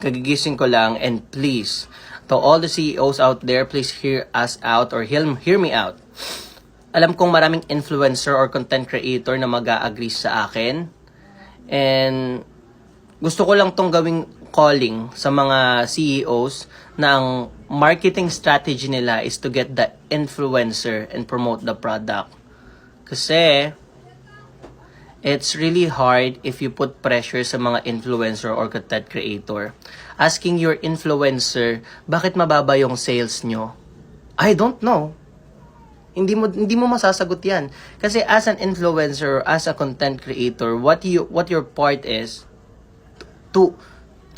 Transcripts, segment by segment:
kagigising ko lang, and please, to all the CEOs out there, please hear us out or hear me out. Alam kong maraming influencer or content creator na mag-a-agree sa akin. And gusto ko lang tong gawing calling sa mga CEOs na ang marketing strategy nila is to get the influencer and promote the product. Kasi it's really hard if you put pressure sa mga influencer or content creator. Asking your influencer, bakit mababa yung sales nyo? I don't know. Hindi mo masasagot 'yan. Kasi as an influencer, as a content creator, what your part is to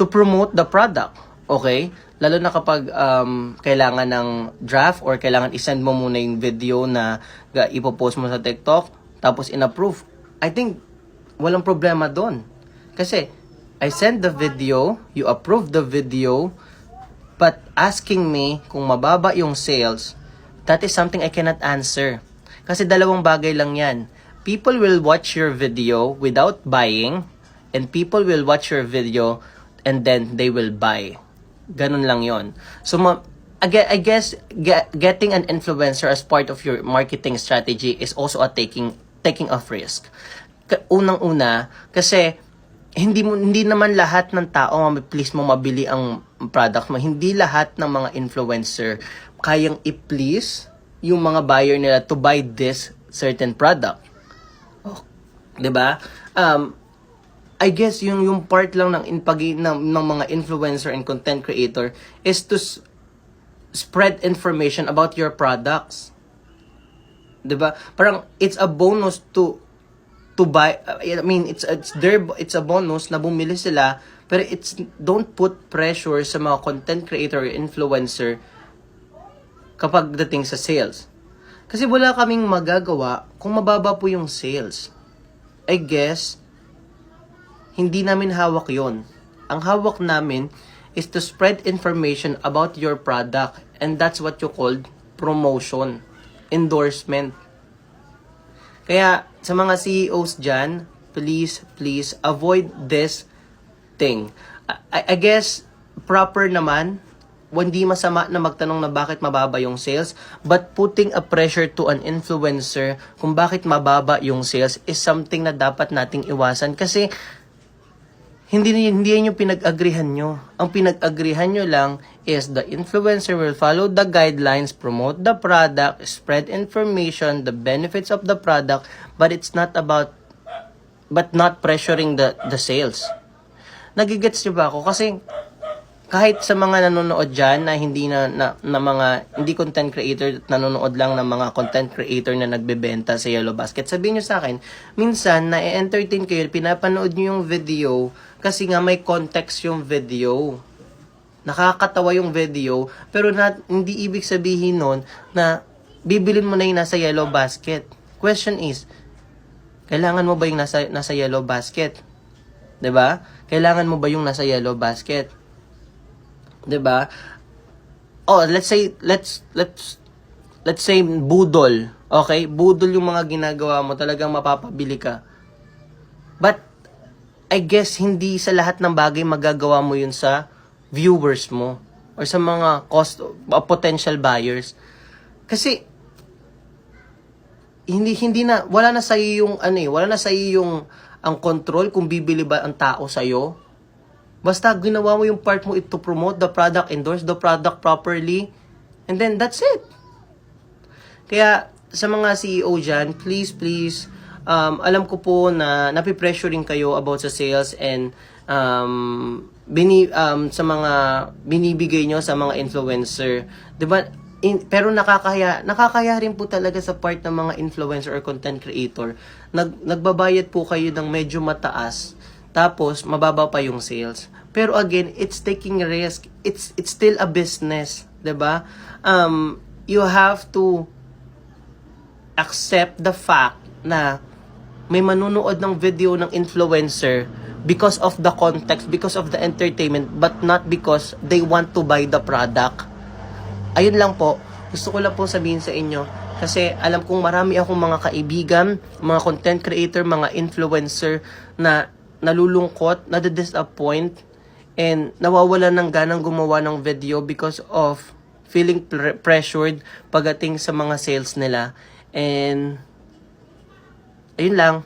promote the product. Okay? Lalo na kapag kailangan ng draft or kailangan isend mo muna yung video na ipopost mo sa TikTok tapos in-approve. I think walang problema doon. Kasi I send the video, you approve the video, but asking me kung mababa yung sales, that is something I cannot answer. Kasi dalawang bagay lang yan. People will watch your video without buying, and people will watch your video and then they will buy. Ganun lang yon. So, I guess getting an influencer as part of your marketing strategy is also a taking of risk. Unang-una, kasi hindi naman lahat ng tao please mo mabili ang product mo. Hindi lahat ng mga influencer kayang i-please yung mga buyer nila to buy this certain product. Oh, 'di ba? I guess yung part lang ng mga influencer and content creator is to spread information about your products. 'Di ba? Parang it's a bonus to buy. I mean, it's a bonus na bumili sila, pero don't put pressure sa mga content creator or influencer kapag dating sa sales. Kasi wala kaming magagawa kung mababa po yung sales. I guess, hindi namin hawak yon. Ang hawak namin is to spread information about your product, and that's what you called promotion, endorsement. Kaya sa mga CEOs dyan, please avoid this thing. I guess, proper naman, hindi masama na magtanong na bakit mababa yung sales, but putting a pressure to an influencer kung bakit mababa yung sales is something na dapat nating iwasan. Kasi hindi yan yung pinag-agrihan nyo. Ang pinag-agrihan nyo lang is the influencer will follow the guidelines, promote the product, spread information, the benefits of the product, but not pressuring the sales. Nagigets nyo ba ako? Kasi kahit sa mga nanonood dyan na hindi hindi content creator, nanonood lang ng mga content creator na nagbebenta sa Yellow Basket, sabihin nyo sa akin, minsan na-entertain kayo, pinapanood nyo yung video kasi nga may context yung video. Nakakatawa yung video, pero hindi ibig sabihin nun na bibilin mo na yung nasa Yellow Basket. Question is, kailangan mo ba yung nasa Yellow Basket? 'Di ba? Kailangan mo ba yung nasa Yellow Basket? 'Di ba? Oh, let's say budol. Okay? Budol yung mga ginagawa mo, talagang mapapabili ka. But I guess hindi sa lahat ng bagay magagawa mo yun sa viewers mo or sa mga potential buyers. Kasi wala na sa iyo yung ang control kung bibili ba ang tao sa iyo. Basta ginawa mo yung part mo to promote the product, endorse the product properly, and then that's it. Kaya sa mga CEO dyan, please, alam ko po na napipressuring kayo about sa sales and sa mga binibigay nyo sa mga influencer. Diba? Pero nakakaya rin po talaga sa part ng mga influencer or content creator. Nagbabayad po kayo ng medyo mataas, tapos mababa pa yung sales. Pero again, it's taking risk. It's still a business, 'di ba? You have to accept the fact na may manunood ng video ng influencer because of the context, because of the entertainment, but not because they want to buy the product. Ayun lang po. Gusto ko lang po sabihin sa inyo kasi alam kong marami akong mga kaibigan, mga content creator, mga influencer na nalulungkot, nadidisappoint, and nawawala ng ganang gumawa ng video because of feeling pressured pagdating sa mga sales nila. And ayun lang.